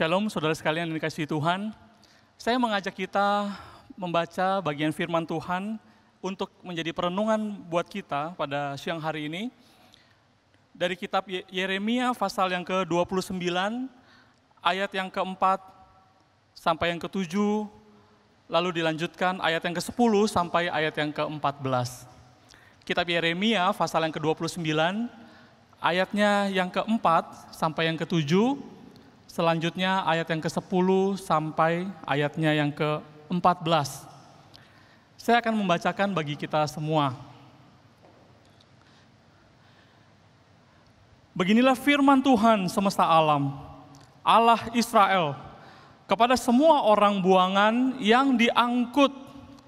Shalom saudara sekalian yang dikasihi Tuhan. Saya mengajak kita membaca bagian firman Tuhan untuk menjadi perenungan buat kita pada siang hari ini. Dari kitab Yeremia pasal yang ke-29, ayat yang ke-4 sampai yang ke-7, lalu dilanjutkan ayat yang ke-10 sampai ayat yang ke-14. Kitab Yeremia pasal yang ke-29, ayatnya yang ke-4 sampai yang ke-7, selanjutnya ayat yang ke-10 sampai ayatnya yang ke-14. Saya akan membacakan bagi kita semua. Beginilah firman Tuhan semesta alam, Allah Israel, kepada semua orang buangan yang diangkut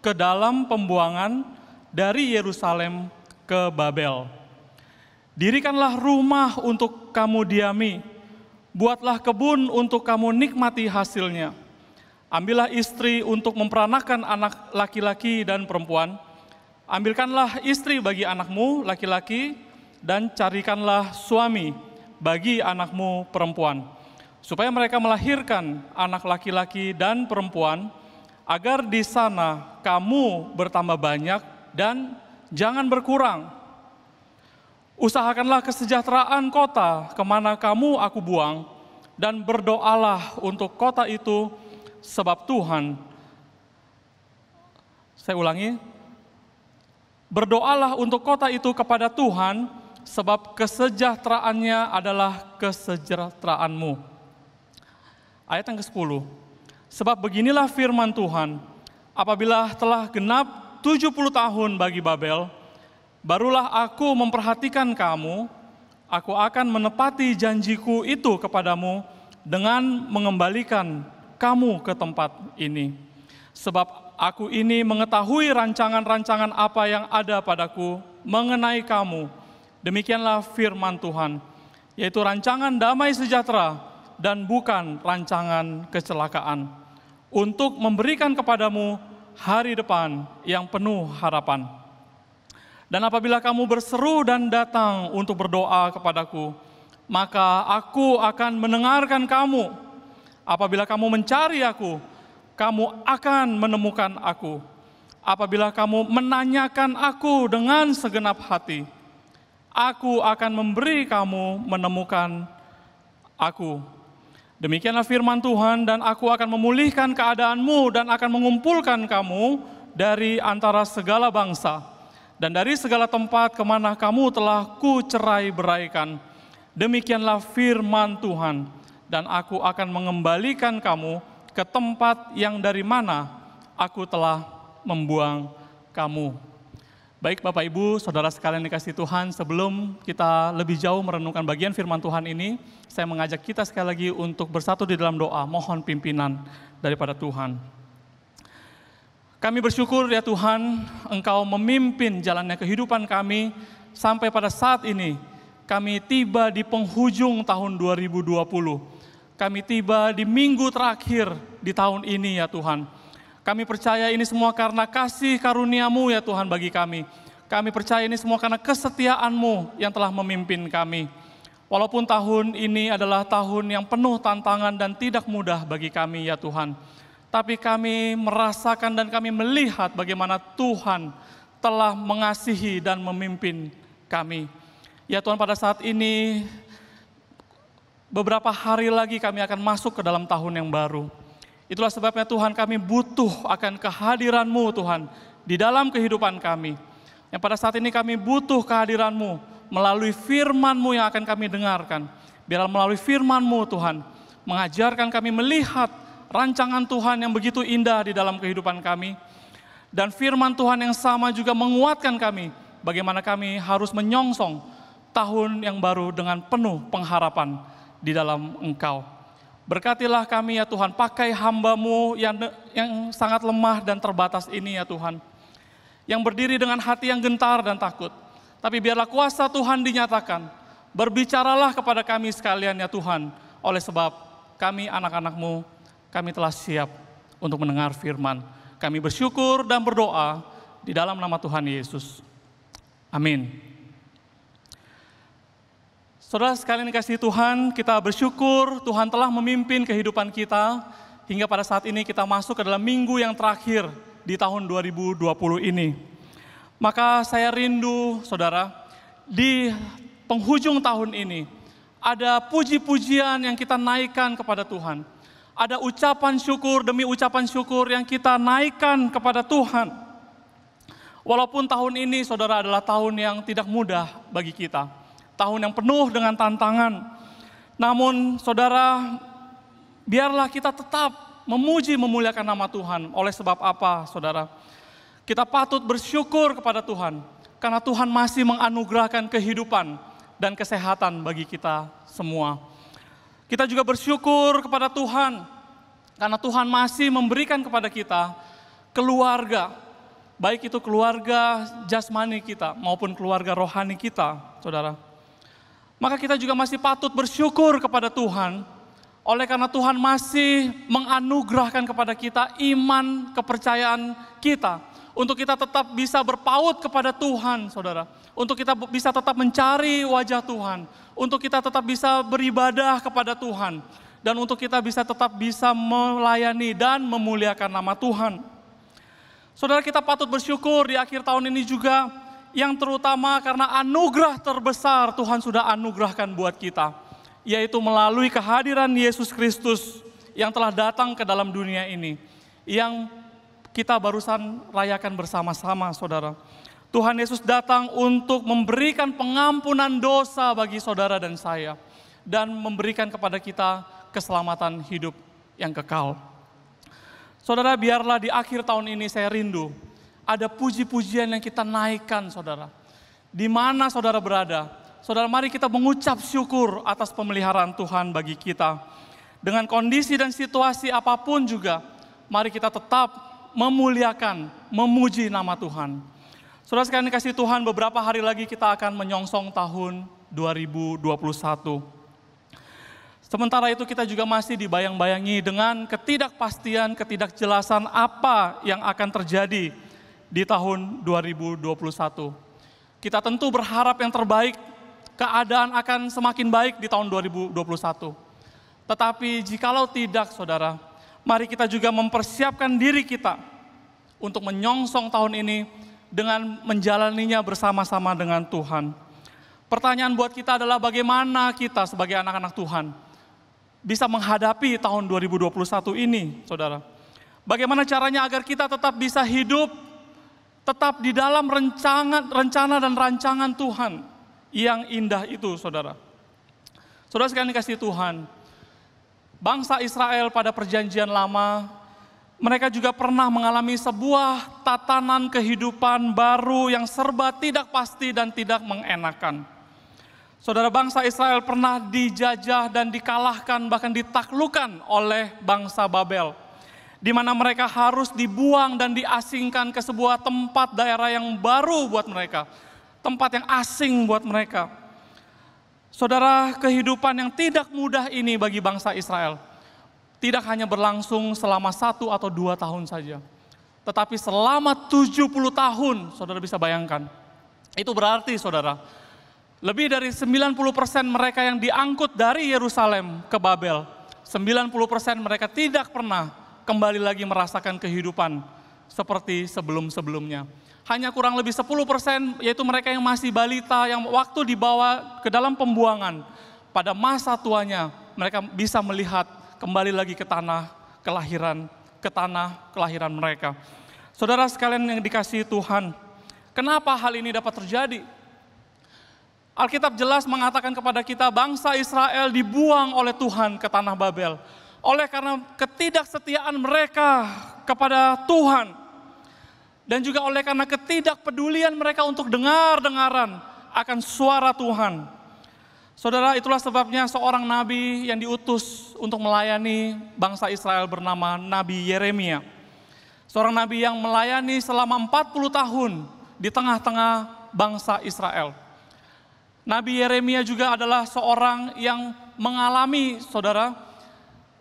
ke dalam pembuangan dari Yerusalem ke Babel. Dirikanlah rumah untuk kamu diami, buatlah kebun untuk kamu nikmati hasilnya. Ambillah istri untuk memperanakan anak laki-laki dan perempuan. Ambilkanlah istri bagi anakmu laki-laki dan carikanlah suami bagi anakmu perempuan. Supaya mereka melahirkan anak laki-laki dan perempuan, agar di sana kamu bertambah banyak dan jangan berkurang. Usahakanlah kesejahteraan kota kemana kamu aku buang, dan berdoalah untuk kota itu, sebab Tuhan, saya ulangi, berdoalah untuk kota itu kepada Tuhan, sebab kesejahteraannya adalah kesejahteraanmu. Ayat yang ke-10, sebab beginilah firman Tuhan, apabila telah genap 70 tahun bagi Babel, barulah aku memperhatikan kamu, aku akan menepati janjiku itu kepadamu dengan mengembalikan kamu ke tempat ini. Sebab aku ini mengetahui rancangan-rancangan apa yang ada padaku mengenai kamu. Demikianlah firman Tuhan, yaitu rancangan damai sejahtera dan bukan rancangan kecelakaan, untuk memberikan kepadamu hari depan yang penuh harapan. Dan apabila kamu berseru dan datang untuk berdoa kepadaku, maka aku akan mendengarkan kamu. Apabila kamu mencari aku, kamu akan menemukan aku. Apabila kamu menanyakan aku dengan segenap hati, aku akan memberi kamu menemukan aku. Demikianlah firman Tuhan, dan aku akan memulihkan keadaanmu dan akan mengumpulkan kamu dari antara segala bangsa dan dari segala tempat kemana kamu telah kucerai-beraikan. Demikianlah firman Tuhan, dan aku akan mengembalikan kamu ke tempat yang dari mana aku telah membuang kamu. Baik Bapak Ibu, Saudara sekalian dikasihi Tuhan, sebelum kita lebih jauh merenungkan bagian firman Tuhan ini, saya mengajak kita sekali lagi untuk bersatu di dalam doa, mohon pimpinan daripada Tuhan. Kami bersyukur ya Tuhan, Engkau memimpin jalannya kehidupan kami sampai pada saat ini. Kami tiba di penghujung tahun 2020. Kami tiba di minggu terakhir di tahun ini ya Tuhan. Kami percaya ini semua karena kasih karunia-Mu ya Tuhan bagi kami. Kami percaya ini semua karena kesetiaan-Mu yang telah memimpin kami. Walaupun tahun ini adalah tahun yang penuh tantangan dan tidak mudah bagi kami ya Tuhan. Tapi kami merasakan dan kami melihat bagaimana Tuhan telah mengasihi dan memimpin kami. Ya Tuhan, pada saat ini beberapa hari lagi kami akan masuk ke dalam tahun yang baru. Itulah sebabnya Tuhan, kami butuh akan kehadiran-Mu Tuhan di dalam kehidupan kami. Yang pada saat ini kami butuh kehadiran-Mu melalui firman-Mu yang akan kami dengarkan. Biarlah melalui firman-Mu Tuhan mengajarkan kami melihat rancangan Tuhan yang begitu indah di dalam kehidupan kami. Dan firman Tuhan yang sama juga menguatkan kami bagaimana kami harus menyongsong tahun yang baru dengan penuh pengharapan di dalam Engkau. Berkatilah kami ya Tuhan, pakai hamba-Mu yang sangat lemah dan terbatas ini ya Tuhan, yang berdiri dengan hati yang gentar dan takut. Tapi biarlah kuasa Tuhan dinyatakan, berbicaralah kepada kami sekalian ya Tuhan, oleh sebab kami anak-anak-Mu, kami telah siap untuk mendengar firman. Kami bersyukur dan berdoa di dalam nama Tuhan Yesus. Amin. Saudara sekalian dikasihi Tuhan, kita bersyukur Tuhan telah memimpin kehidupan kita hingga pada saat ini kita masuk ke dalam minggu yang terakhir di tahun 2020 ini. Maka saya rindu, saudara, di penghujung tahun ini ada puji-pujian yang kita naikkan kepada Tuhan. Ada ucapan syukur demi ucapan syukur yang kita naikkan kepada Tuhan. Walaupun tahun ini, saudara, adalah tahun yang tidak mudah bagi kita. Tahun yang penuh dengan tantangan. Namun, saudara, biarlah kita tetap memuji, memuliakan nama Tuhan. Oleh sebab apa, saudara? Kita patut bersyukur kepada Tuhan. Karena Tuhan masih menganugerahkan kehidupan dan kesehatan bagi kita semua. Kita juga bersyukur kepada Tuhan. Karena Tuhan masih memberikan kepada kita keluarga. Baik itu keluarga jasmani kita maupun keluarga rohani kita, saudara. Maka kita juga masih patut bersyukur kepada Tuhan, oleh karena Tuhan masih menganugerahkan kepada kita iman, kepercayaan kita, untuk kita tetap bisa berpaut kepada Tuhan, saudara. Untuk kita bisa tetap mencari wajah Tuhan, untuk kita tetap bisa beribadah kepada Tuhan, dan untuk kita bisa tetap bisa melayani dan memuliakan nama Tuhan. Saudara, kita patut bersyukur di akhir tahun ini juga, yang terutama karena anugerah terbesar Tuhan sudah anugerahkan buat kita, yaitu melalui kehadiran Yesus Kristus yang telah datang ke dalam dunia ini, yang kita barusan rayakan bersama-sama, saudara. Tuhan Yesus datang untuk memberikan pengampunan dosa bagi saudara dan saya, dan memberikan kepada kita keselamatan hidup yang kekal. Saudara, biarlah di akhir tahun ini saya rindu ada puji-pujian yang kita naikkan, saudara. Di mana saudara berada, saudara, mari kita mengucap syukur atas pemeliharaan Tuhan bagi kita. Dengan kondisi dan situasi apapun juga, mari kita tetap memuliakan, memuji nama Tuhan. Saudara sekalian dikasihi Tuhan, beberapa hari lagi kita akan menyongsong tahun 2021. Sementara itu kita juga masih dibayang-bayangi dengan ketidakpastian, ketidakjelasan apa yang akan terjadi di tahun 2021. Kita tentu berharap yang terbaik, keadaan akan semakin baik di tahun 2021. Tetapi jikalau tidak, saudara, mari kita juga mempersiapkan diri kita untuk menyongsong tahun ini dengan menjalaninya bersama-sama dengan Tuhan. Pertanyaan buat kita adalah bagaimana kita sebagai anak-anak Tuhan bisa menghadapi tahun 2021 ini, saudara. Bagaimana caranya agar kita tetap bisa hidup tetap di dalam rencana dan rancangan Tuhan yang indah itu, saudara. Saudara sekalian dikasihi Tuhan, bangsa Israel pada perjanjian lama, mereka juga pernah mengalami sebuah tatanan kehidupan baru yang serba tidak pasti dan tidak mengenakan. Saudara, bangsa Israel pernah dijajah dan dikalahkan, bahkan ditaklukkan oleh bangsa Babel, di mana mereka harus dibuang dan diasingkan ke sebuah tempat daerah yang baru buat mereka, tempat yang asing buat mereka. Saudara, kehidupan yang tidak mudah ini bagi bangsa Israel tidak hanya berlangsung selama 1 atau 2 tahun saja, tetapi selama 70 tahun, saudara bisa bayangkan. Itu berarti, saudara, lebih dari 90% mereka yang diangkut dari Yerusalem ke Babel, 90% mereka tidak pernah kembali lagi merasakan kehidupan seperti sebelum-sebelumnya. Hanya kurang lebih 10%, yaitu mereka yang masih balita, yang waktu dibawa ke dalam pembuangan, pada masa tuanya mereka bisa melihat kembali lagi ke tanah kelahiran mereka. Saudara sekalian yang dikasihi Tuhan, kenapa hal ini dapat terjadi? Alkitab jelas mengatakan kepada kita, bangsa Israel dibuang oleh Tuhan ke tanah Babel oleh karena ketidaksetiaan mereka kepada Tuhan, dan juga oleh karena ketidakpedulian mereka untuk dengar-dengaran akan suara Tuhan. Saudara, itulah sebabnya seorang nabi yang diutus untuk melayani bangsa Israel bernama Nabi Yeremia. Seorang nabi yang melayani selama 40 tahun di tengah-tengah bangsa Israel. Nabi Yeremia juga adalah seorang yang mengalami, saudara,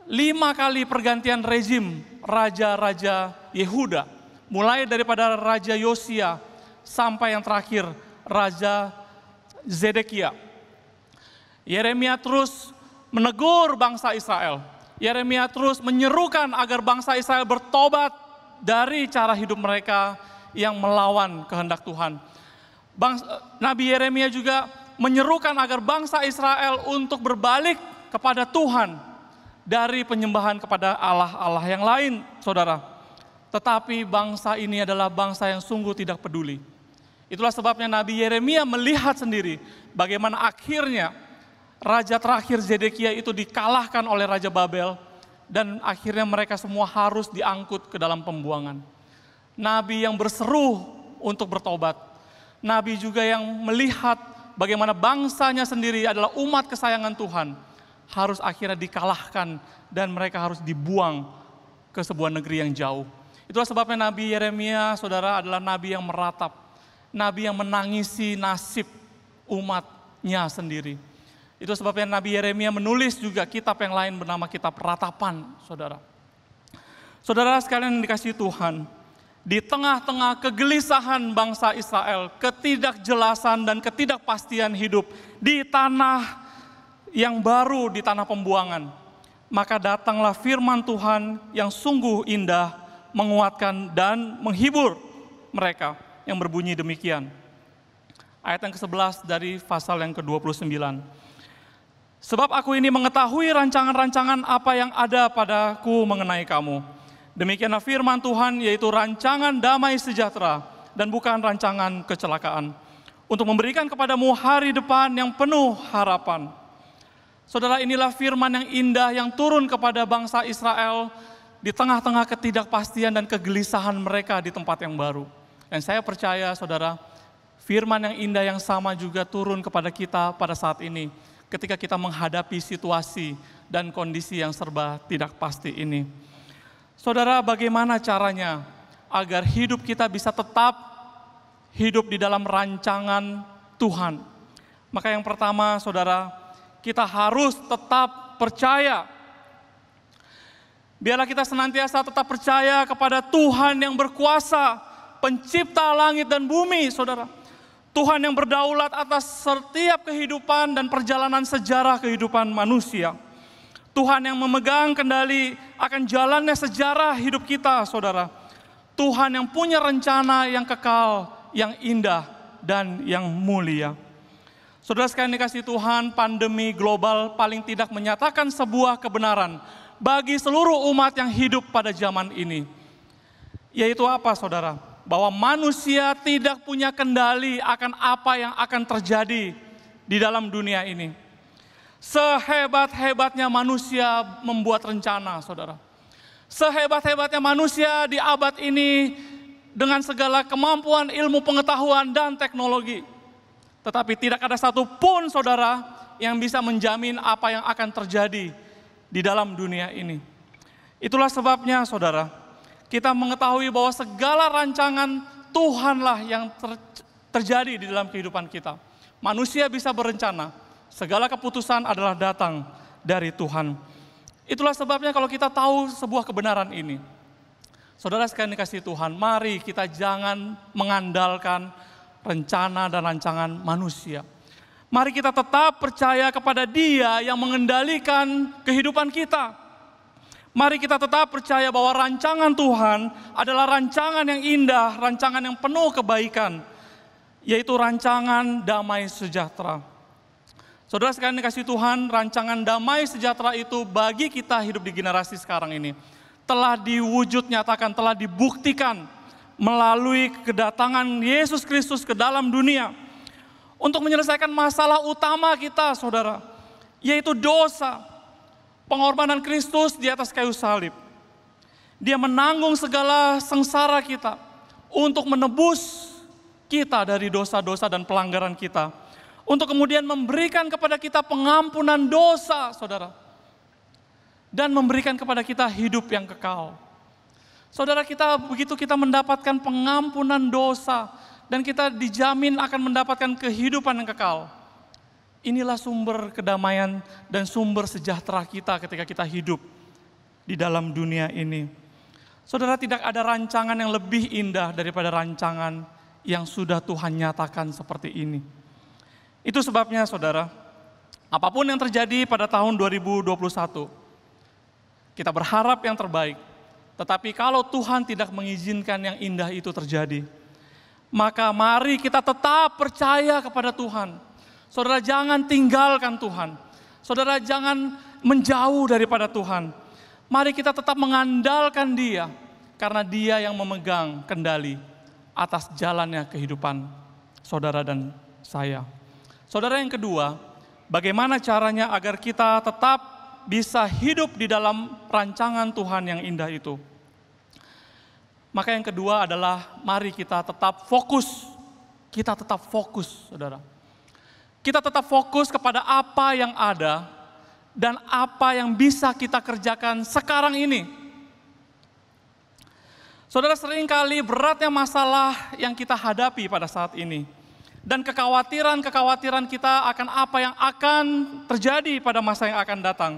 5 kali pergantian rezim raja-raja Yehuda, mulai daripada Raja Yosia sampai yang terakhir Raja Zedekia. Yeremia terus menegur bangsa Israel. Yeremia terus menyerukan agar bangsa Israel bertobat dari cara hidup mereka yang melawan kehendak Tuhan. Nabi Yeremia juga menyerukan agar bangsa Israel untuk berbalik kepada Tuhan dari penyembahan kepada Allah-Allah yang lain, saudara. Tetapi bangsa ini adalah bangsa yang sungguh tidak peduli. Itulah sebabnya Nabi Yeremia melihat sendiri bagaimana akhirnya raja terakhir Zedekia itu dikalahkan oleh Raja Babel dan akhirnya mereka semua harus diangkut ke dalam pembuangan. Nabi yang berseru untuk bertobat. Nabi juga yang melihat bagaimana bangsanya sendiri adalah umat kesayangan Tuhan harus akhirnya dikalahkan dan mereka harus dibuang ke sebuah negeri yang jauh. Itulah sebabnya Nabi Yeremia, saudara, adalah nabi yang meratap. Nabi yang menangisi nasib umatnya sendiri. Itu sebabnya Nabi Yeremia menulis juga kitab yang lain bernama kitab Ratapan, saudara. Saudara sekalian yang dikasihi Tuhan, di tengah-tengah kegelisahan bangsa Israel, ketidakjelasan dan ketidakpastian hidup di tanah yang baru, di tanah pembuangan, maka datanglah firman Tuhan yang sungguh indah, menguatkan dan menghibur mereka, yang berbunyi demikian. Ayat yang ke-11 dari pasal yang ke-29. Sebab aku ini mengetahui rancangan-rancangan apa yang ada padaku mengenai kamu. Demikianlah firman Tuhan, yaitu rancangan damai sejahtera dan bukan rancangan kecelakaan. Untuk memberikan kepadamu hari depan yang penuh harapan. Saudara, inilah firman yang indah yang turun kepada bangsa Israel di tengah-tengah ketidakpastian dan kegelisahan mereka di tempat yang baru. Dan saya percaya, saudara, firman yang indah yang sama juga turun kepada kita pada saat ini, ketika kita menghadapi situasi dan kondisi yang serba tidak pasti ini. Saudara, bagaimana caranya agar hidup kita bisa tetap hidup di dalam rancangan Tuhan? Maka yang pertama, saudara, kita harus tetap percaya. Biarlah kita senantiasa tetap percaya kepada Tuhan yang berkuasa, pencipta langit dan bumi, saudara. Tuhan yang berdaulat atas setiap kehidupan dan perjalanan sejarah kehidupan manusia. Tuhan yang memegang kendali akan jalannya sejarah hidup kita, saudara. Tuhan yang punya rencana yang kekal, yang indah, dan yang mulia. Saudara sekalian dikasihi Tuhan, pandemi global paling tidak menyatakan sebuah kebenaran bagi seluruh umat yang hidup pada zaman ini. Yaitu apa, saudara? Bahwa manusia tidak punya kendali akan apa yang akan terjadi di dalam dunia ini. Sehebat-hebatnya manusia membuat rencana, saudara. Sehebat-hebatnya manusia di abad ini dengan segala kemampuan ilmu pengetahuan dan teknologi. Tetapi tidak ada satupun, saudara, yang bisa menjamin apa yang akan terjadi di dalam dunia ini. Itulah sebabnya, saudara, kita mengetahui bahwa segala rancangan Tuhanlah yang terjadi di dalam kehidupan kita. Manusia bisa berencana, segala keputusan adalah datang dari Tuhan. Itulah sebabnya kalau kita tahu sebuah kebenaran ini, saudara sekalian dikasihi Tuhan, mari kita jangan mengandalkan rencana dan rancangan manusia. Mari kita tetap percaya kepada Dia yang mengendalikan kehidupan kita. Mari kita tetap percaya bahwa rancangan Tuhan adalah rancangan yang indah, rancangan yang penuh kebaikan, yaitu rancangan damai sejahtera. Saudara sekalian dikasihi Tuhan, rancangan damai sejahtera itu bagi kita hidup di generasi sekarang ini telah diwujud nyatakan, telah dibuktikan melalui kedatangan Yesus Kristus ke dalam dunia untuk menyelesaikan masalah utama kita, saudara, yaitu dosa. Pengorbanan Kristus di atas kayu salib. Dia menanggung segala sengsara kita untuk menebus kita dari dosa-dosa dan pelanggaran kita. Untuk kemudian memberikan kepada kita pengampunan dosa, saudara. Dan memberikan kepada kita hidup yang kekal. Saudara, begitu kita mendapatkan pengampunan dosa dan kita dijamin akan mendapatkan kehidupan yang kekal. Inilah sumber kedamaian dan sumber sejahtera kita ketika kita hidup di dalam dunia ini. Saudara, tidak ada rancangan yang lebih indah daripada rancangan yang sudah Tuhan nyatakan seperti ini. Itu sebabnya, saudara, Apapun yang terjadi pada tahun 2021, kita berharap yang terbaik. Tetapi kalau Tuhan tidak mengizinkan yang indah itu terjadi, maka mari kita tetap percaya kepada Tuhan. Saudara, jangan tinggalkan Tuhan. Saudara, jangan menjauh daripada Tuhan. Mari kita tetap mengandalkan Dia, karena Dia yang memegang kendali atas jalannya kehidupan saudara dan saya. Saudara, yang kedua, bagaimana caranya agar kita tetap bisa hidup di dalam rancangan Tuhan yang indah itu? Maka yang kedua adalah mari kita tetap fokus. Kita tetap fokus, saudara. Kita tetap fokus kepada apa yang ada dan apa yang bisa kita kerjakan sekarang ini. Saudara, seringkali beratnya masalah yang kita hadapi pada saat ini. Dan kekhawatiran-kekhawatiran kita akan apa yang akan terjadi pada masa yang akan datang,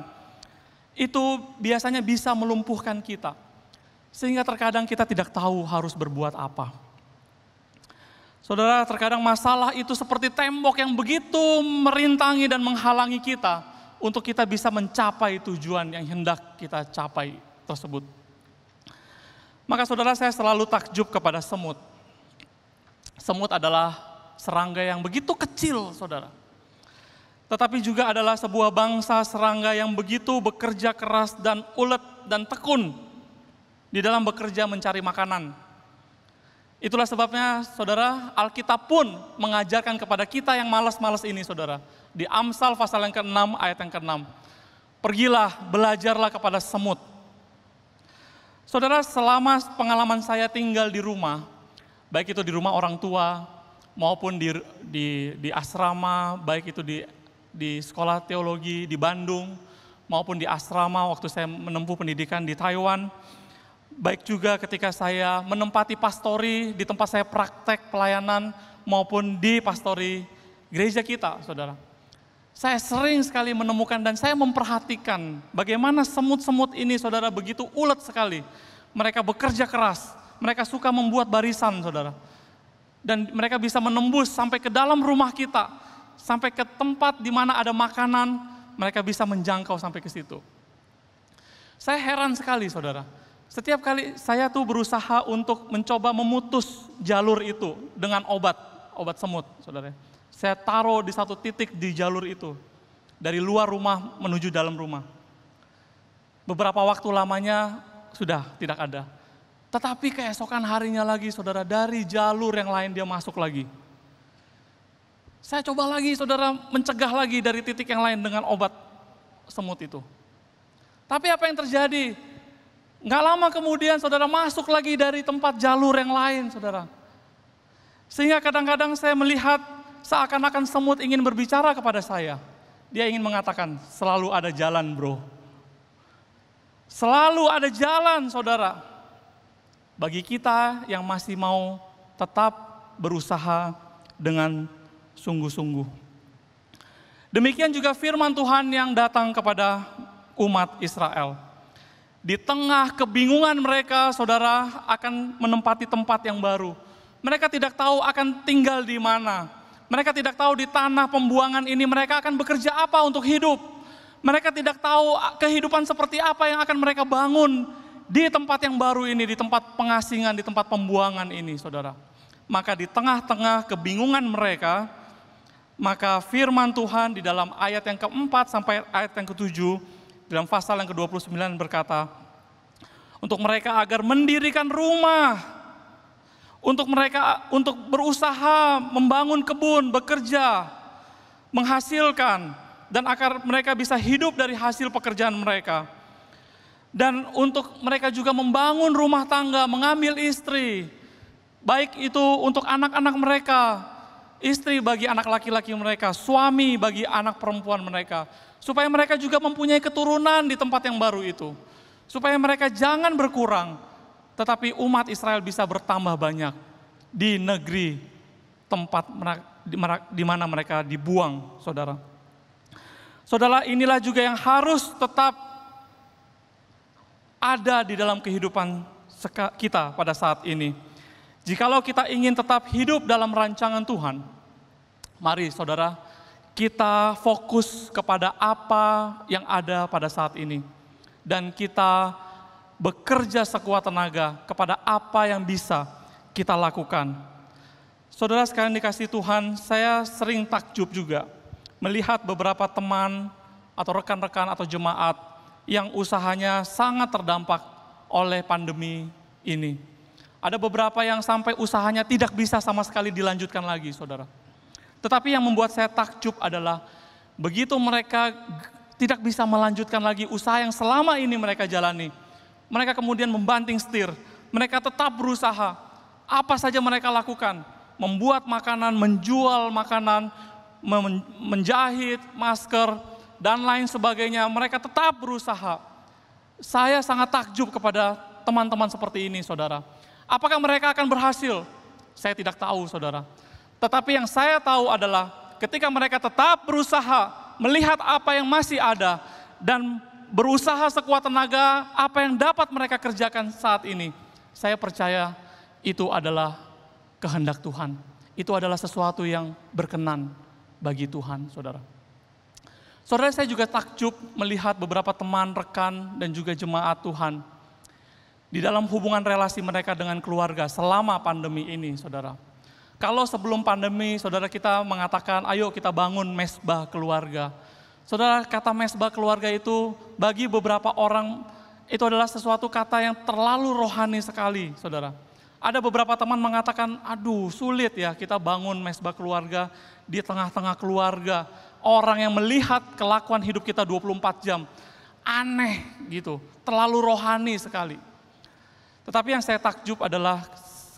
itu biasanya bisa melumpuhkan kita. Sehingga terkadang kita tidak tahu harus berbuat apa. Saudara, terkadang masalah itu seperti tembok yang begitu merintangi dan menghalangi kita untuk kita bisa mencapai tujuan yang hendak kita capai tersebut. Maka saudara, saya selalu takjub kepada semut. Semut adalah serangga yang begitu kecil, saudara. Tetapi juga adalah sebuah bangsa serangga yang begitu bekerja keras dan ulet dan tekun di dalam bekerja mencari makanan. Itulah sebabnya, saudara, Alkitab pun mengajarkan kepada kita yang malas-malas ini, saudara. Di Amsal pasal yang ke-6 ayat yang ke-6. Pergilah, belajarlah kepada semut. Saudara, selama pengalaman saya tinggal di rumah, baik itu di rumah orang tua, maupun di asrama, baik itu di sekolah teologi di Bandung, maupun di asrama waktu saya menempuh pendidikan di Taiwan, baik juga ketika saya menempati pastori di tempat saya praktek pelayanan, maupun di pastori gereja kita, saudara. Saya sering sekali menemukan dan saya memperhatikan bagaimana semut-semut ini, saudara, begitu ulet sekali. Mereka bekerja keras, mereka suka membuat barisan, saudara. Dan mereka bisa menembus sampai ke dalam rumah kita, sampai ke tempat di mana ada makanan, mereka bisa menjangkau sampai ke situ. Saya heran sekali, saudara. Setiap kali saya tuh berusaha untuk mencoba memutus jalur itu dengan obat semut, saudara. Saya taruh di satu titik di jalur itu, dari luar rumah menuju dalam rumah. Beberapa waktu lamanya sudah tidak ada. Tetapi keesokan harinya lagi, saudara, dari jalur yang lain dia masuk lagi. Saya coba lagi, saudara, mencegah lagi dari titik yang lain dengan obat semut itu. Tapi apa yang terjadi? Nggak lama kemudian, saudara, masuk lagi dari tempat jalur yang lain, saudara. Sehingga kadang-kadang saya melihat seakan-akan semut ingin berbicara kepada saya. Dia ingin mengatakan, selalu ada jalan, bro. Selalu ada jalan, saudara. Bagi kita yang masih mau tetap berusaha dengan sungguh-sungguh. Demikian juga firman Tuhan yang datang kepada umat Israel. Di tengah kebingungan mereka, saudara, akan menempati tempat yang baru. Mereka tidak tahu akan tinggal di mana. Mereka tidak tahu di tanah pembuangan ini mereka akan bekerja apa untuk hidup. Mereka tidak tahu kehidupan seperti apa yang akan mereka bangun di tempat yang baru ini, di tempat pengasingan, di tempat pembuangan ini, saudara. Maka di tengah-tengah kebingungan mereka, maka firman Tuhan di dalam ayat yang keempat sampai ayat yang ketujuh, dalam pasal yang ke-29 berkata, untuk mereka agar mendirikan rumah, untuk mereka untuk berusaha membangun kebun, bekerja, menghasilkan, dan agar mereka bisa hidup dari hasil pekerjaan mereka. Dan untuk mereka juga membangun rumah tangga, mengambil istri, baik itu untuk anak-anak mereka, istri bagi anak laki-laki mereka, suami bagi anak perempuan mereka, supaya mereka juga mempunyai keturunan di tempat yang baru itu, supaya mereka jangan berkurang, tetapi umat Israel bisa bertambah banyak di negeri tempat di mana mereka dibuang, saudara. Saudara, inilah juga yang harus tetap ada di dalam kehidupan kita pada saat ini. Jikalau kita ingin tetap hidup dalam rancangan Tuhan, mari saudara, kita fokus kepada apa yang ada pada saat ini. Dan kita bekerja sekuat tenaga kepada apa yang bisa kita lakukan. Saudara sekalian dikasihi Tuhan, saya sering takjub juga melihat beberapa teman atau rekan-rekan atau jemaat yang usahanya sangat terdampak oleh pandemi ini. Ada beberapa yang sampai usahanya tidak bisa sama sekali dilanjutkan lagi, saudara. Tetapi yang membuat saya takjub adalah begitu mereka tidak bisa melanjutkan lagi usaha yang selama ini mereka jalani. Mereka kemudian membanting setir, mereka tetap berusaha. Apa saja mereka lakukan, membuat makanan, menjual makanan, menjahit masker, dan lain sebagainya. Mereka tetap berusaha. Saya sangat takjub kepada teman-teman seperti ini, saudara. Apakah mereka akan berhasil? Saya tidak tahu, saudara. Tetapi yang saya tahu adalah ketika mereka tetap berusaha melihat apa yang masih ada dan berusaha sekuat tenaga apa yang dapat mereka kerjakan saat ini, saya percaya itu adalah kehendak Tuhan. Itu adalah sesuatu yang berkenan bagi Tuhan, saudara. Saudara, saya juga takjub melihat beberapa teman, rekan, dan juga jemaat Tuhan di dalam hubungan relasi mereka dengan keluarga selama pandemi ini, saudara. Kalau sebelum pandemi, saudara, kita mengatakan, ayo kita bangun mesbah keluarga. Saudara, kata mesbah keluarga itu bagi beberapa orang itu adalah sesuatu kata yang terlalu rohani sekali, saudara. Ada beberapa teman mengatakan, aduh sulit ya kita bangun mesbah keluarga di tengah-tengah keluarga. Orang yang melihat kelakuan hidup kita 24 jam. Aneh gitu, terlalu rohani sekali. Tetapi yang saya takjub adalah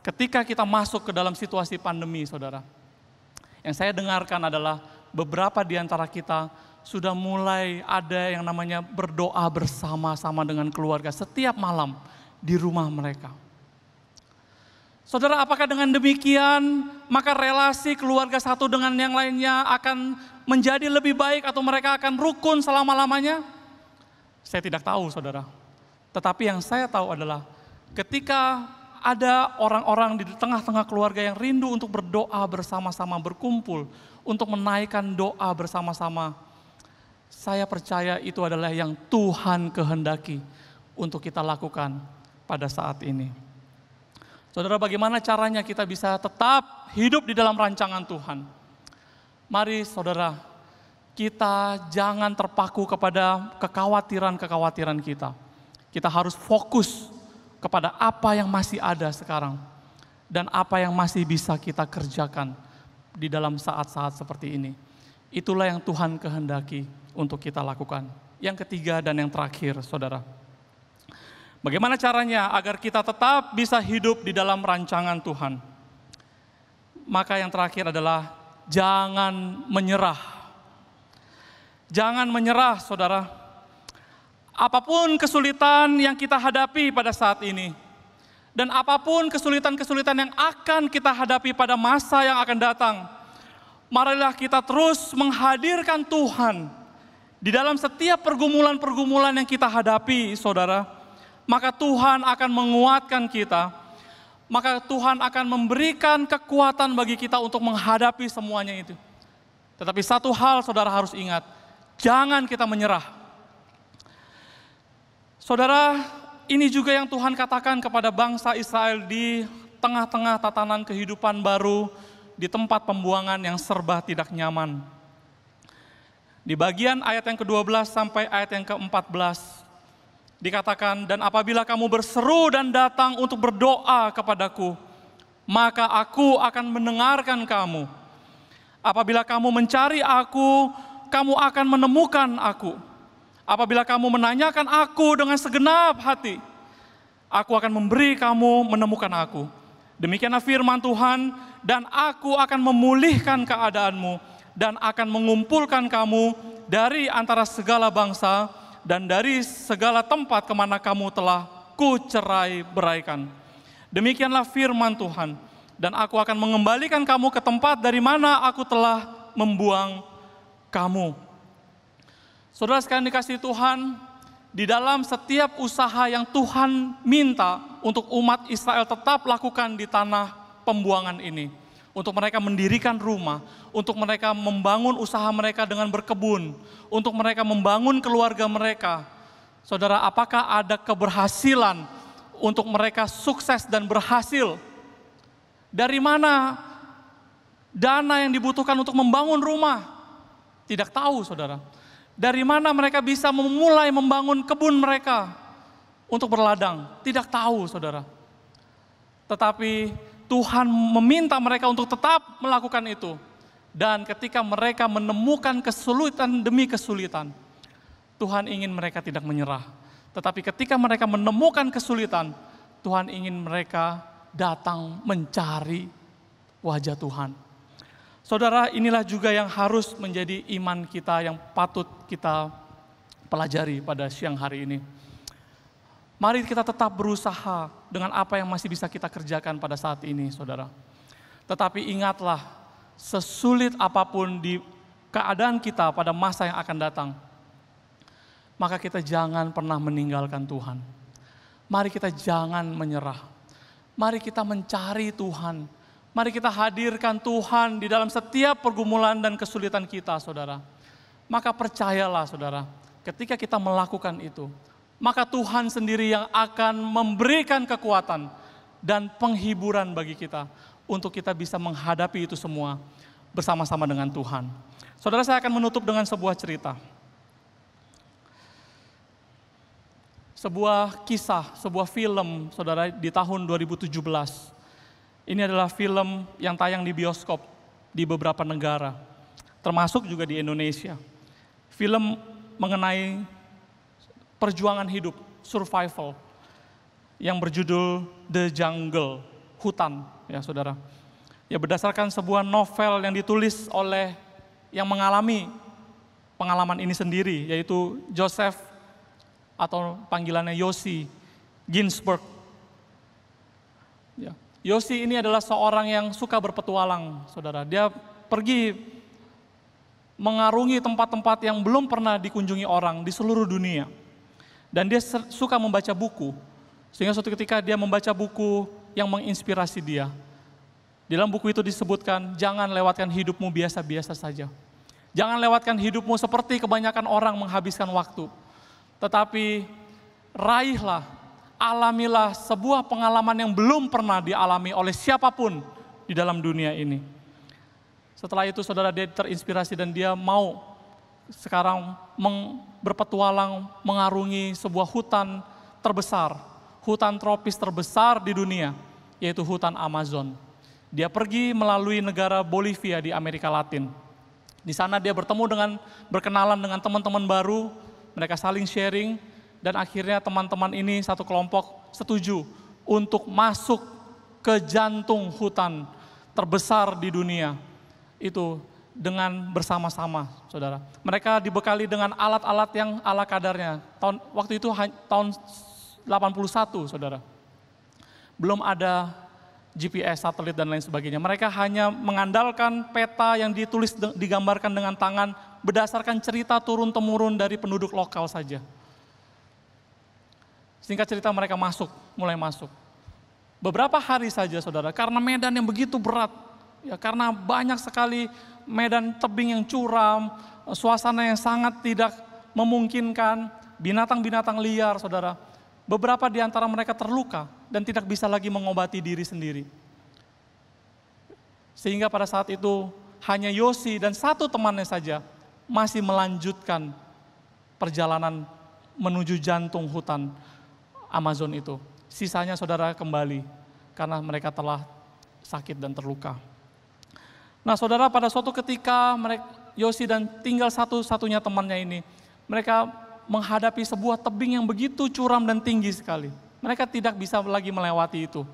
ketika kita masuk ke dalam situasi pandemi, saudara. Yang saya dengarkan adalah beberapa di antara kita sudah mulai ada yang namanya berdoa bersama-sama dengan keluarga setiap malam di rumah mereka. Saudara, apakah dengan demikian maka relasi keluarga satu dengan yang lainnya akan menjadi lebih baik atau mereka akan rukun selama-lamanya? Saya tidak tahu, saudara. Tetapi yang saya tahu adalah ketika ada orang-orang di tengah-tengah keluarga yang rindu untuk berdoa bersama-sama, berkumpul untuk menaikkan doa bersama-sama, saya percaya itu adalah yang Tuhan kehendaki untuk kita lakukan pada saat ini. Saudara, bagaimana caranya kita bisa tetap hidup di dalam rancangan Tuhan? Mari saudara, kita jangan terpaku kepada kekhawatiran-kekhawatiran kita. Kita harus fokus kepada apa yang masih ada sekarang dan apa yang masih bisa kita kerjakan di dalam saat-saat seperti ini. Itulah yang Tuhan kehendaki untuk kita lakukan. Yang ketiga dan yang terakhir, saudara. Bagaimana caranya agar kita tetap bisa hidup di dalam rancangan Tuhan? Maka yang terakhir adalah jangan menyerah. Jangan menyerah, saudara. Apapun kesulitan yang kita hadapi pada saat ini, dan apapun kesulitan-kesulitan yang akan kita hadapi pada masa yang akan datang, marilah kita terus menghadirkan Tuhan di dalam setiap pergumulan-pergumulan yang kita hadapi, saudara. Maka Tuhan akan menguatkan kita, maka Tuhan akan memberikan kekuatan bagi kita untuk menghadapi semuanya itu. Tetapi satu hal saudara harus ingat, jangan kita menyerah. Saudara, ini juga yang Tuhan katakan kepada bangsa Israel di tengah-tengah tatanan kehidupan baru, di tempat pembuangan yang serba tidak nyaman. Di bagian ayat yang ke-12 sampai ayat yang ke-14, dikatakan, dan apabila kamu berseru dan datang untuk berdoa kepadaku, maka aku akan mendengarkan kamu. Apabila kamu mencari aku, kamu akan menemukan aku. Apabila kamu menanyakan aku dengan segenap hati, aku akan memberi kamu menemukan aku. Demikianlah firman Tuhan, dan aku akan memulihkan keadaanmu, dan akan mengumpulkan kamu dari antara segala bangsa, dan dari segala tempat kemana kamu telah kucerai-beraikan. Demikianlah firman Tuhan, dan aku akan mengembalikan kamu ke tempat dari mana aku telah membuang kamu. Saudara sekalian dikasihi Tuhan, di dalam setiap usaha yang Tuhan minta untuk umat Israel tetap lakukan di tanah pembuangan ini, untuk mereka mendirikan rumah, untuk mereka membangun usaha mereka dengan berkebun, untuk mereka membangun keluarga mereka. Saudara, apakah ada keberhasilan untuk mereka sukses dan berhasil? Dari mana dana yang dibutuhkan untuk membangun rumah? Tidak tahu, saudara. Dari mana mereka bisa memulai membangun kebun mereka untuk berladang? Tidak tahu, saudara. Tetapi Tuhan meminta mereka untuk tetap melakukan itu. Dan ketika mereka menemukan kesulitan demi kesulitan, Tuhan ingin mereka tidak menyerah. Tetapi ketika mereka menemukan kesulitan, Tuhan ingin mereka datang mencari wajah Tuhan. Saudara, inilah juga yang harus menjadi iman kita yang patut kita pelajari pada siang hari ini. Mari kita tetap berusaha dengan apa yang masih bisa kita kerjakan pada saat ini, saudara. Tetapi ingatlah, sesulit apapun di keadaan kita pada masa yang akan datang, maka kita jangan pernah meninggalkan Tuhan. Mari kita jangan menyerah. Mari kita mencari Tuhan. Mari kita hadirkan Tuhan di dalam setiap pergumulan dan kesulitan kita, saudara. Maka percayalah, saudara, ketika kita melakukan itu, maka Tuhan sendiri yang akan memberikan kekuatan dan penghiburan bagi kita untuk kita bisa menghadapi itu semua bersama-sama dengan Tuhan. Saudara, saya akan menutup dengan sebuah cerita. Sebuah kisah, sebuah film, saudara, di tahun 2017. Ini adalah film yang tayang di bioskop di beberapa negara, termasuk juga di Indonesia. Film mengenai perjuangan hidup, survival, yang berjudul The Jungle, hutan, ya saudara. Ya, berdasarkan sebuah novel yang ditulis oleh yang mengalami pengalaman ini sendiri, yaitu Joseph, atau panggilannya Yossi Ginsberg. Ya. Yossi ini adalah seorang yang suka berpetualang, saudara. Dia pergi mengarungi tempat-tempat yang belum pernah dikunjungi orang di seluruh dunia. Dan dia suka membaca buku, sehingga suatu ketika dia membaca buku yang menginspirasi dia. Di dalam buku itu disebutkan, jangan lewatkan hidupmu biasa-biasa saja. Jangan lewatkan hidupmu seperti kebanyakan orang menghabiskan waktu. Tetapi raihlah, alamilah sebuah pengalaman yang belum pernah dialami oleh siapapun di dalam dunia ini. Setelah itu saudara, dia terinspirasi dan dia mau sekarang berpetualang mengarungi sebuah hutan terbesar, hutan tropis terbesar di dunia, yaitu hutan Amazon. Dia pergi melalui negara Bolivia di Amerika Latin. Di sana dia berkenalan dengan teman-teman baru, mereka saling sharing, dan akhirnya teman-teman ini satu kelompok setuju untuk masuk ke jantung hutan terbesar di dunia itu dengan bersama-sama, saudara. Mereka dibekali dengan alat-alat yang ala kadarnya. Waktu itu tahun 81, saudara. Belum ada GPS, satelit, dan lain sebagainya. Mereka hanya mengandalkan peta yang digambarkan dengan tangan berdasarkan cerita turun-temurun dari penduduk lokal saja. Singkat cerita, mereka mulai masuk. Beberapa hari saja, saudara, karena medan yang begitu berat, ya, karena banyak sekali medan tebing yang curam, suasana yang sangat tidak memungkinkan, binatang-binatang liar, saudara. Beberapa di antara mereka terluka dan tidak bisa lagi mengobati diri sendiri. Sehingga pada saat itu hanya Yossi dan satu temannya saja masih melanjutkan perjalanan menuju jantung hutan Amazon itu. Sisanya saudara kembali karena mereka telah sakit dan terluka. Nah saudara, pada suatu ketika Yossi dan tinggal satu-satunya temannya ini, mereka menghadapi sebuah tebing yang begitu curam dan tinggi sekali. Mereka tidak bisa lagi melewati itu.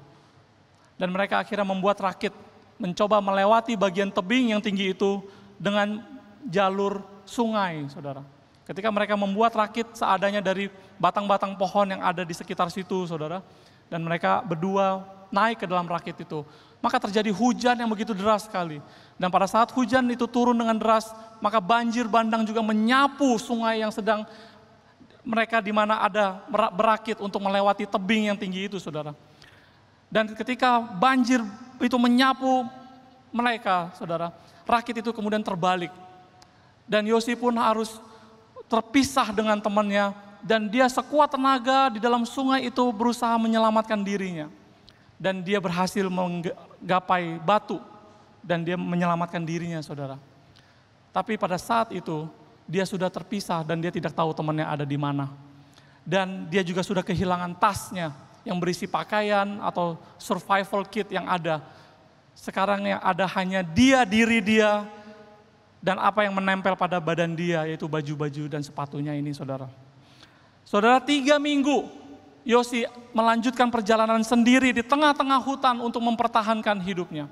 Dan mereka akhirnya membuat rakit, mencoba melewati bagian tebing yang tinggi itu dengan jalur sungai, saudara. Ketika mereka membuat rakit seadanya dari batang-batang pohon yang ada di sekitar situ, saudara. Dan mereka berdua naik ke dalam rakit itu. Maka terjadi hujan yang begitu deras sekali. Dan pada saat hujan itu turun dengan deras, maka banjir bandang juga menyapu sungai yang sedang mereka di mana ada berakit untuk melewati tebing yang tinggi itu, saudara. Dan ketika banjir itu menyapu mereka, saudara, rakit itu kemudian terbalik. Dan Yosi pun harus terpisah dengan temannya, dan dia sekuat tenaga di dalam sungai itu berusaha menyelamatkan dirinya. Dan dia berhasil menggapai batu, dan dia menyelamatkan dirinya, saudara. Tapi pada saat itu, dia sudah terpisah dan dia tidak tahu temannya ada di mana. Dan dia juga sudah kehilangan tasnya yang berisi pakaian atau survival kit yang ada. Sekarang yang ada hanya dia, diri dia, dan apa yang menempel pada badan dia, yaitu baju-baju dan sepatunya ini, saudara. Saudara, 3 minggu Yosi melanjutkan perjalanan sendiri di tengah-tengah hutan untuk mempertahankan hidupnya.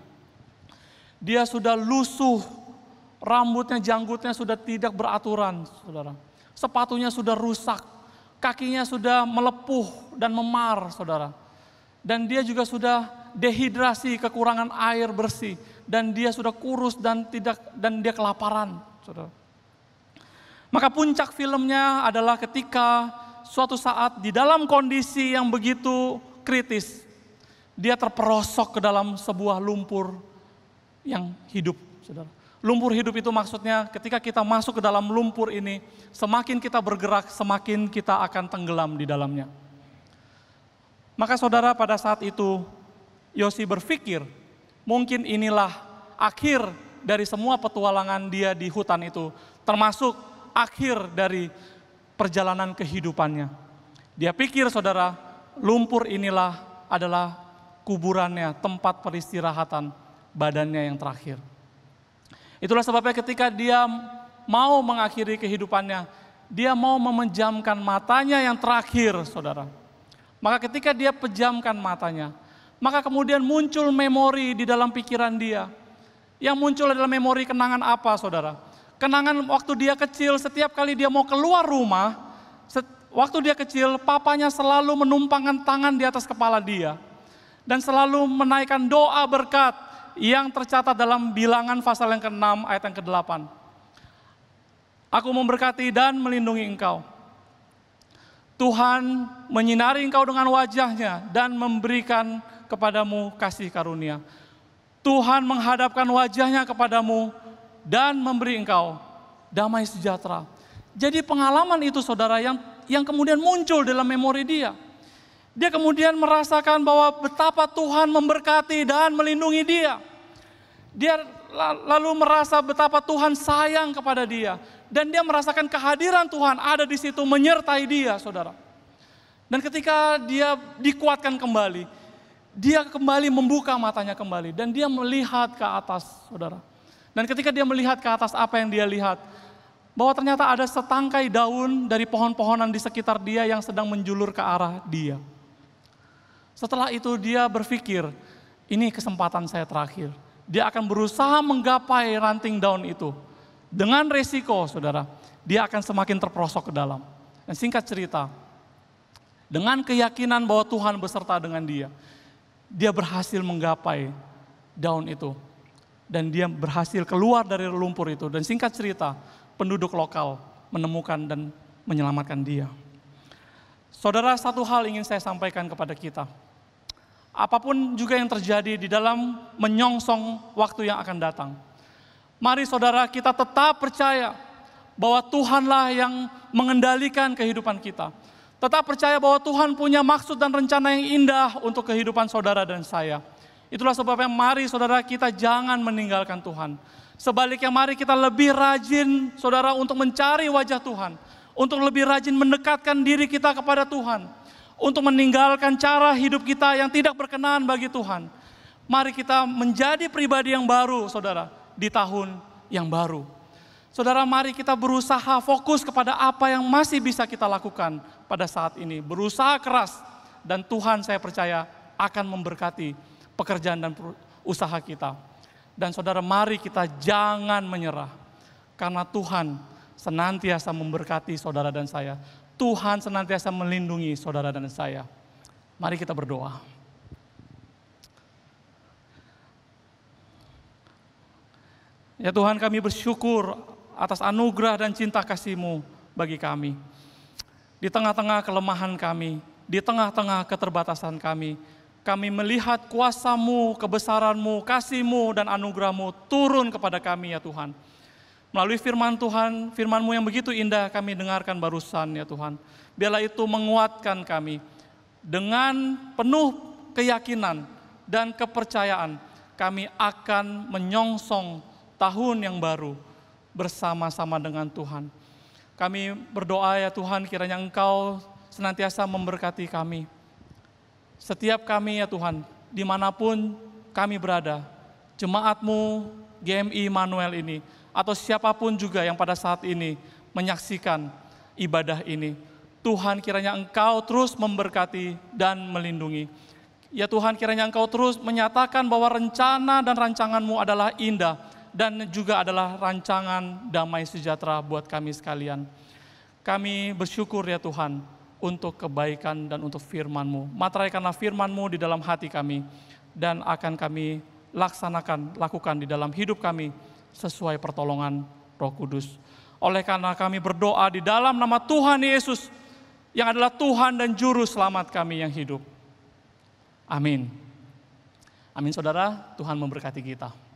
Dia sudah lusuh, rambutnya, janggutnya sudah tidak beraturan, saudara. Sepatunya sudah rusak, kakinya sudah melepuh dan memar, saudara. Dan dia juga sudah dehidrasi, kekurangan air bersih, dan dia sudah kurus dan dia kelaparan, saudara. Maka puncak filmnya adalah ketika suatu saat di dalam kondisi yang begitu kritis, dia terperosok ke dalam sebuah lumpur yang hidup, saudara. Lumpur hidup itu maksudnya ketika kita masuk ke dalam lumpur ini, semakin kita bergerak, semakin kita akan tenggelam di dalamnya. Maka saudara, pada saat itu Yosi berpikir, mungkin inilah akhir dari semua petualangan dia di hutan itu, termasuk akhir dari perjalanan kehidupannya. Dia pikir, saudara, lumpur inilah adalah kuburannya, tempat peristirahatan badannya yang terakhir. Itulah sebabnya ketika dia mau mengakhiri kehidupannya, dia mau memejamkan matanya yang terakhir, saudara. Maka ketika dia pejamkan matanya, maka kemudian muncul memori di dalam pikiran dia. Yang muncul adalah memori kenangan apa, saudara? Kenangan waktu dia kecil, setiap kali dia mau keluar rumah, waktu dia kecil, papanya selalu menumpangkan tangan di atas kepala dia. Dan selalu menaikkan doa berkat yang tercatat dalam Bilangan pasal yang ke-6 ayat yang ke-8. Aku memberkati dan melindungi engkau. Tuhan menyinari engkau dengan wajahnya dan memberikan kepadamu kasih karunia. Tuhan menghadapkan wajahnya kepadamu dan memberi engkau damai sejahtera. Jadi pengalaman itu, saudara, yang kemudian muncul dalam memori dia. Dia kemudian merasakan bahwa betapa Tuhan memberkati dan melindungi dia. Dia lalu merasa betapa Tuhan sayang kepada dia. Dan dia merasakan kehadiran Tuhan ada di situ menyertai dia, saudara. Dan ketika dia dikuatkan kembali, dia kembali membuka matanya kembali. Dan dia melihat ke atas, saudara. Dan ketika dia melihat ke atas, apa yang dia lihat? Bahwa ternyata ada setangkai daun dari pohon-pohonan di sekitar dia yang sedang menjulur ke arah dia. Setelah itu dia berpikir, ini kesempatan saya terakhir. Dia akan berusaha menggapai ranting daun itu. Dengan resiko, saudara, dia akan semakin terperosok ke dalam. Dan singkat cerita, dengan keyakinan bahwa Tuhan beserta dengan dia berhasil menggapai daun itu. Dan dia berhasil keluar dari lumpur itu. Dan singkat cerita, penduduk lokal menemukan dan menyelamatkan dia. Saudara, satu hal ingin saya sampaikan kepada kita. Apapun juga yang terjadi di dalam menyongsong waktu yang akan datang, mari saudara kita tetap percaya bahwa Tuhanlah yang mengendalikan kehidupan kita. Tetap percaya bahwa Tuhan punya maksud dan rencana yang indah untuk kehidupan saudara dan saya. Itulah sebabnya mari saudara kita jangan meninggalkan Tuhan. Sebaliknya mari kita lebih rajin, saudara, untuk mencari wajah Tuhan. Untuk lebih rajin mendekatkan diri kita kepada Tuhan. Untuk meninggalkan cara hidup kita yang tidak berkenan bagi Tuhan. Mari kita menjadi pribadi yang baru, saudara, di tahun yang baru. Saudara, mari kita berusaha fokus kepada apa yang masih bisa kita lakukan pada saat ini. Berusaha keras, dan Tuhan saya percaya akan memberkati pekerjaan dan usaha kita. Dan saudara, mari kita jangan menyerah. Karena Tuhan senantiasa memberkati saudara dan saya. Tuhan senantiasa melindungi saudara dan saya. Mari kita berdoa. Ya Tuhan, kami bersyukur atas anugerah dan cinta kasih-Mu bagi kami. Di tengah-tengah kelemahan kami, di tengah-tengah keterbatasan kami, Kami melihat kuasa-Mu, kebesaran-Mu, kasih-Mu, dan anugerah-Mu turun kepada kami ya Tuhan. Melalui firman Tuhan, firman-Mu yang begitu indah kami dengarkan barusan ya Tuhan. Biarlah itu menguatkan kami. Dengan penuh keyakinan dan kepercayaan, kami akan menyongsong tahun yang baru bersama-sama dengan Tuhan. Kami berdoa ya Tuhan, kiranya Engkau senantiasa memberkati kami. Setiap kami ya Tuhan, dimanapun kami berada, jemaat-Mu, GMI Immanuel ini, atau siapapun juga yang pada saat ini menyaksikan ibadah ini, Tuhan kiranya Engkau terus memberkati dan melindungi. Ya Tuhan, kiranya Engkau terus menyatakan bahwa rencana dan rancangan-Mu adalah indah dan juga adalah rancangan damai sejahtera buat kami sekalian. Kami bersyukur ya Tuhan untuk kebaikan dan untuk firman-Mu. Materaikanlah firman-Mu di dalam hati kami dan akan kami lakukan di dalam hidup kami sesuai pertolongan Roh Kudus. Oleh karena kami berdoa di dalam nama Tuhan Yesus yang adalah Tuhan dan Juru Selamat kami yang hidup. Amin. Amin saudara, Tuhan memberkati kita.